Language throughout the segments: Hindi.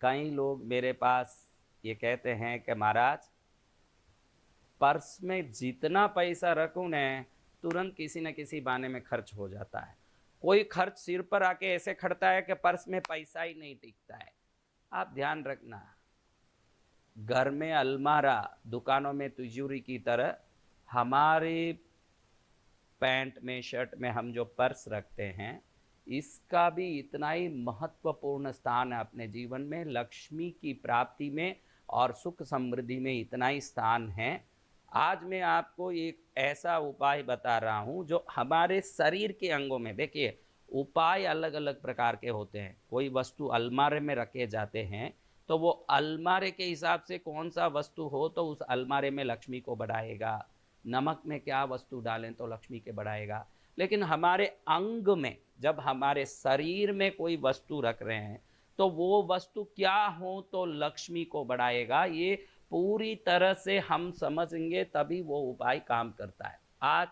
कई लोग मेरे पास ये कहते हैं कि महाराज, पर्स में जितना पैसा रखूं न, तुरंत किसी न किसी बहाने में खर्च हो जाता है। कोई खर्च सिर पर आके ऐसे खड़ता है कि पर्स में पैसा ही नहीं टिकता है। आप ध्यान रखना, घर में अलमारा, दुकानों में तिजोरी की तरह हमारे पैंट में, शर्ट में हम जो पर्स रखते हैं, इसका भी इतना ही महत्वपूर्ण स्थान है अपने जीवन में। लक्ष्मी की प्राप्ति में और सुख समृद्धि में इतना ही स्थान है। आज मैं आपको एक ऐसा उपाय बता रहा हूं जो हमारे शरीर के अंगों में, देखिए उपाय अलग अलग प्रकार के होते हैं। कोई वस्तु अलमारे में रखे जाते हैं तो वो अलमारे के हिसाब से कौन सा वस्तु हो तो उस अलमारे में लक्ष्मी को बढ़ाएगा। नमक में क्या वस्तु डालें तो लक्ष्मी के बढ़ाएगा। लेकिन हमारे अंग में, जब हमारे शरीर में कोई वस्तु रख रहे हैं तो वो वस्तु क्या हो तो लक्ष्मी को बढ़ाएगा, ये पूरी तरह से हम समझेंगे तभी वो उपाय काम करता है। आज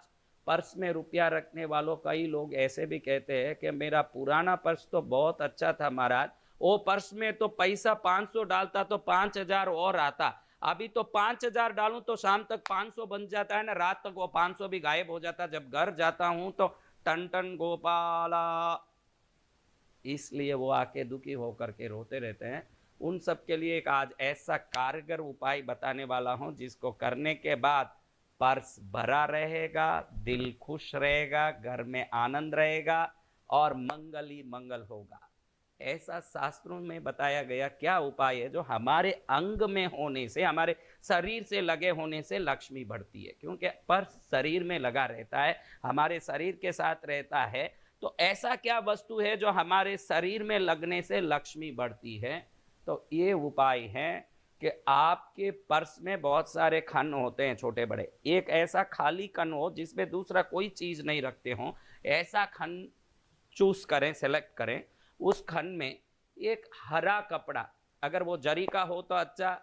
पर्स में रुपया रखने वालों कई लोग ऐसे भी कहते हैं कि मेरा पुराना पर्स तो बहुत अच्छा था महाराज, वो पर्स में तो पैसा 500 डालता तो 5000 और आता, अभी तो 5000 डालूं तो शाम तक 500 बन जाता है ना, रात तक वो 500 भी गायब हो जाता। जब घर जाता हूं तो टन टन गोपाला, इसलिए वो आके दुखी होकर के रोते रहते हैं। उन सब के लिए एक आज ऐसा कारगर उपाय बताने वाला हूं जिसको करने के बाद पर्स भरा रहेगा, दिल खुश रहेगा, घर में आनंद रहेगा और मंगल ही मंगल होगा। ऐसा शास्त्रों में बताया गया क्या उपाय है जो हमारे अंग में होने से, हमारे शरीर से लगे होने से लक्ष्मी बढ़ती है। क्योंकि पर्स शरीर में लगा रहता है, हमारे शरीर के साथ रहता है। तो ऐसा क्या वस्तु है जो हमारे शरीर में लगने से लक्ष्मी बढ़ती है? तो ये उपाय है कि आपके पर्स में बहुत सारे खन होते हैं छोटे बड़े, एक ऐसा खाली खन हो जिसमें दूसरा कोई चीज नहीं रखते हो, ऐसा खन चूज करें, सेलेक्ट करें। उस खन में एक हरा कपड़ा, अगर वो जरी का हो तो अच्छा,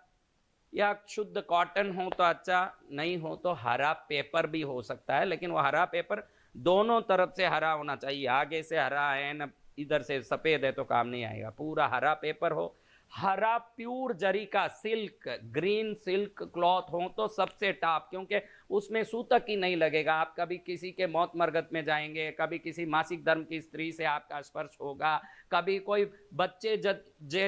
या शुद्ध कॉटन हो तो अच्छा, नहीं हो तो हरा पेपर भी हो सकता है। लेकिन वो हरा पेपर दोनों तरफ से हरा होना चाहिए, आगे से हरा है न इधर से सफेद है तो काम नहीं आएगा, पूरा हरा पेपर हो। हरा प्योर जरी का सिल्क, ग्रीन सिल्क क्लॉथ हो तो सबसे टॉप, क्योंकि उसमें सूतक ही नहीं लगेगा। आप कभी किसी के मौत मरगत में जाएंगे, कभी किसी मासिक धर्म की स्त्री से आपका स्पर्श होगा, कभी कोई बच्चे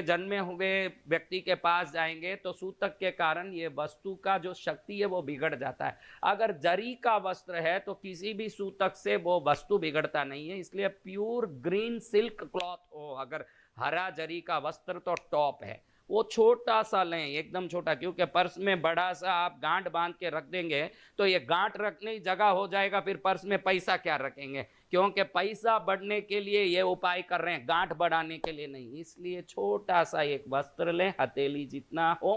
जन्मे हुए व्यक्ति के पास जाएंगे तो सूतक के कारण ये वस्तु का जो शक्ति है वो बिगड़ जाता है। अगर जरी का वस्त्र है तो किसी भी सूतक से वो वस्तु बिगड़ता नहीं है, इसलिए प्योर ग्रीन सिल्क क्लॉथ हो। अगर हरा जरी का वस्त्र तो टॉप है। वो छोटा सा लें, एकदम छोटा, क्योंकि पर्स में बड़ा सा आप गांठ बांध के रख देंगे तो ये गांठ रखने की जगह हो जाएगा, फिर पर्स में पैसा क्या रखेंगे? क्योंकि पैसा बढ़ने के लिए ये उपाय कर रहे हैं, गांठ बढ़ाने के लिए नहीं। इसलिए छोटा सा एक वस्त्र लें, हथेली जितना हो,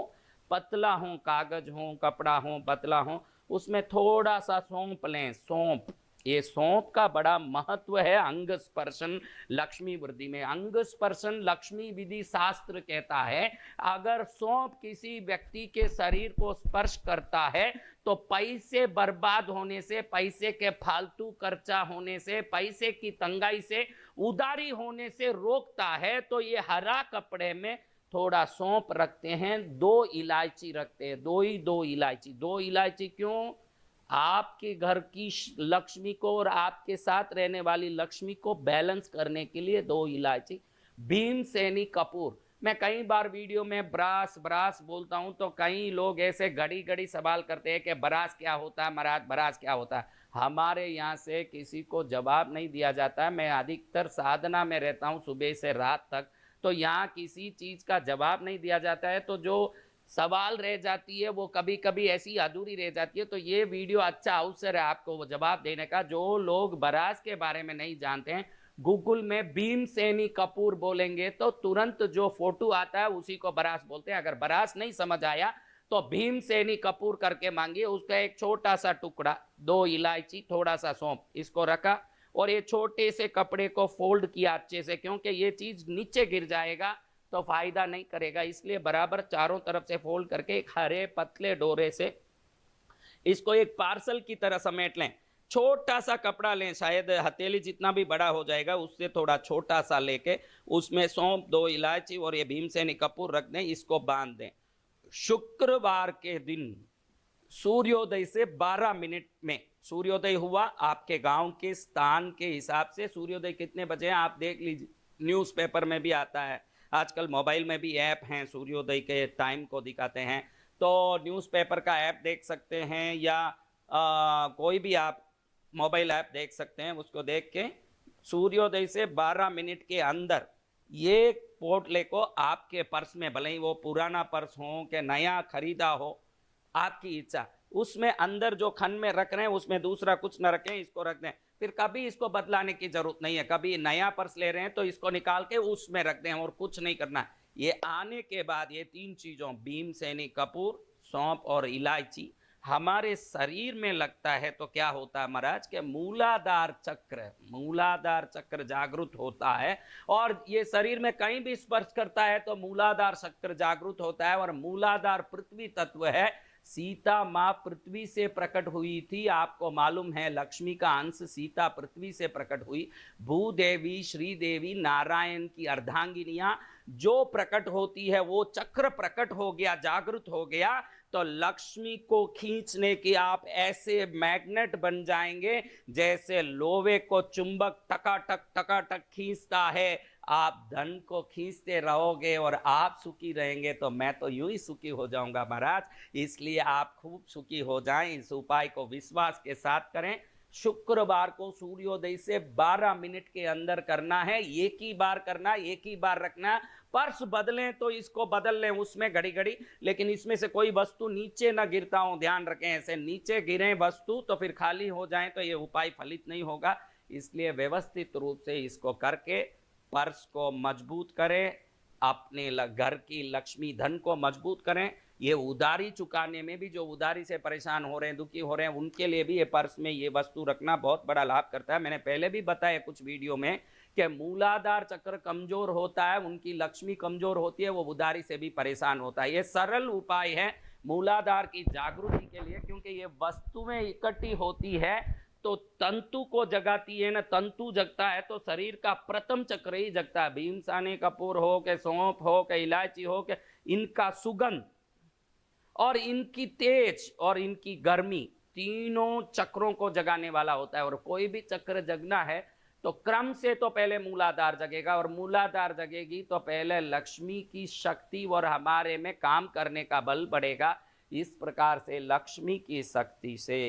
पतला हो, कागज हो, कपड़ा हो, पतला हो, उसमें थोड़ा सा सौंप लें। सौंप, ये सौंप का बड़ा महत्व है अंग स्पर्शन लक्ष्मी वृद्धि में। अंग स्पर्शन लक्ष्मी विधि शास्त्र कहता है, अगर सौंप किसी व्यक्ति के शरीर को स्पर्श करता है तो पैसे बर्बाद होने से, पैसे के फालतू खर्चा होने से, पैसे की तंगाई से, उदारी होने से रोकता है। तो ये हरा कपड़े में थोड़ा सौंप रखते हैं, 2 इलायची रखते हैं, दो इलायची। 2 इलायची क्यों? आपके घर की लक्ष्मी को और आपके साथ रहने वाली लक्ष्मी को बैलेंस करने के लिए 2 इलायची। भीमसेनी कपूर, मैं कई बार वीडियो में ब्रास ब्रास बोलता हूं तो कई लोग ऐसे घड़ी घड़ी सवाल करते हैं कि ब्रास क्या होता है महाराज, ब्रास क्या होता है। हमारे यहाँ से किसी को जवाब नहीं दिया जाता है। मैं अधिकतर साधना में रहता हूँ सुबह से रात तक, तो यहाँ किसी चीज का जवाब नहीं दिया जाता है। तो जो सवाल रह जाती है वो कभी कभी ऐसी अधूरी रह जाती है। तो ये वीडियो अच्छा अवसर है आपको वो जवाब देने का। जो लोग बरास के बारे में नहीं जानते हैं, गूगल में भीमसेनी कपूर बोलेंगे तो तुरंत जो फोटो आता है उसी को बरास बोलते हैं। अगर बरास नहीं समझ आया तो भीमसेनी कपूर करके मांगिए, उसका एक छोटा सा टुकड़ा, 2 इलायची, थोड़ा सा सौंप, इसको रखा और ये छोटे से कपड़े को फोल्ड किया अच्छे से, क्योंकि ये चीज नीचे गिर जाएगा तो फायदा नहीं करेगा। इसलिए बराबर चारों तरफ से फोल्ड करके एक हरे पतले डोरे से इसको एक पार्सल की तरह समेट लें। छोटा सा कपड़ा लें, शायद हथेली जितना भी बड़ा हो जाएगा, उससे थोड़ा छोटा सा लेके उसमें सौंफ, 2 इलायची और ये भीमसेनी कपूर रख दें, इसको बांध दें। शुक्रवार के दिन सूर्योदय से 12 मिनट में सूर्योदय हुआ। आपके गांव के स्थान के हिसाब से सूर्योदय कितने बजे हैं आप देख लीजिए, न्यूज़पेपर में भी आता है, आजकल मोबाइल में भी ऐप हैं सूर्योदय के टाइम को दिखाते हैं, तो न्यूज़पेपर का ऐप देख सकते हैं या कोई भी आप मोबाइल ऐप देख सकते हैं, उसको देख के सूर्योदय से 12 मिनट के अंदर ये पोटले को आपके पर्स में, भले ही वो पुराना पर्स हो कि नया खरीदा हो, आपकी इच्छा, उसमें अंदर जो खन में रख रहे हैं उसमें दूसरा कुछ न रखें, इसको रख दें। फिर कभी इसको बदलाने की जरूरत नहीं है, कभी नया पर्स ले रहे हैं तो इसको निकाल के उसमें रख दें और कुछ नहीं करना। ये आने के बाद ये 3 चीजों भीमसेनी कपूर, सौंफ और इलायची हमारे शरीर में लगता है तो क्या होता है महाराज के मूलाधार चक्र जागृत होता है, और ये शरीर में कहीं भी स्पर्श करता है तो मूलाधार चक्र जागृत होता है। और मूलाधार पृथ्वी तत्व है, सीता माँ पृथ्वी से प्रकट हुई थी, आपको मालूम है लक्ष्मी का अंश सीता पृथ्वी से प्रकट हुई। भूदेवी, श्रीदेवी, नारायण की अर्धांगिनियां जो प्रकट होती है वो चक्र प्रकट हो गया, जागृत हो गया, तो लक्ष्मी को खींचने की आप ऐसे मैग्नेट बन जाएंगे जैसे लोहे को चुंबक टकाटक खींचता है। आप धन को खींचते रहोगे और आप सुखी रहेंगे, तो मैं तो यूं ही सुखी हो जाऊंगा महाराज। इसलिए आप खूब सुखी हो जाएं, इस उपाय को विश्वास के साथ करें। शुक्रवार को सूर्योदय से 12 मिनट के अंदर करना है, एक ही बार करना, एक ही बार रखना। पर्स बदलें तो इसको बदल लें उसमें घड़ी घड़ी, लेकिन इसमें से कोई वस्तु नीचे ना गिरता हो, ध्यान रखें, ऐसे नीचे गिरे वस्तु तो फिर खाली हो जाए तो ये उपाय फलित नहीं होगा। इसलिए व्यवस्थित रूप से इसको करके पर्स को मजबूत करें, अपने घर की लक्ष्मी धन को मजबूत करें। ये उधारी चुकाने में भी जो उधारी से परेशान हो रहे हैं, दुखी हो रहे हैं, उनके लिए भी ये पर्स में ये वस्तु रखना बहुत बड़ा लाभ करता है। मैंने पहले भी बताया कुछ वीडियो में कि मूलाधार चक्र कमजोर होता है, उनकी लक्ष्मी कमजोर होती है, वो उधारी से भी परेशान होता है। ये सरल उपाय है मूलाधार की जागृति के लिए, क्योंकि ये वस्तुएं इकट्ठी होती है तो तंतु को जगाती है ना, तंतु जगता है तो शरीर का प्रथम चक्र ही जगता है। भीमसेनी कपूर हो के सौंफ हो के इलायची हो के, इनका सुगंध और इनकी तेज और इनकी गर्मी तीनों चक्रों को जगाने वाला होता है। और कोई भी चक्र जगना है तो क्रम से तो पहले मूलाधार जगेगा, और मूलाधार जगेगी तो पहले लक्ष्मी की शक्ति और हमारे में काम करने का बल बढ़ेगा। इस प्रकार से लक्ष्मी की शक्ति से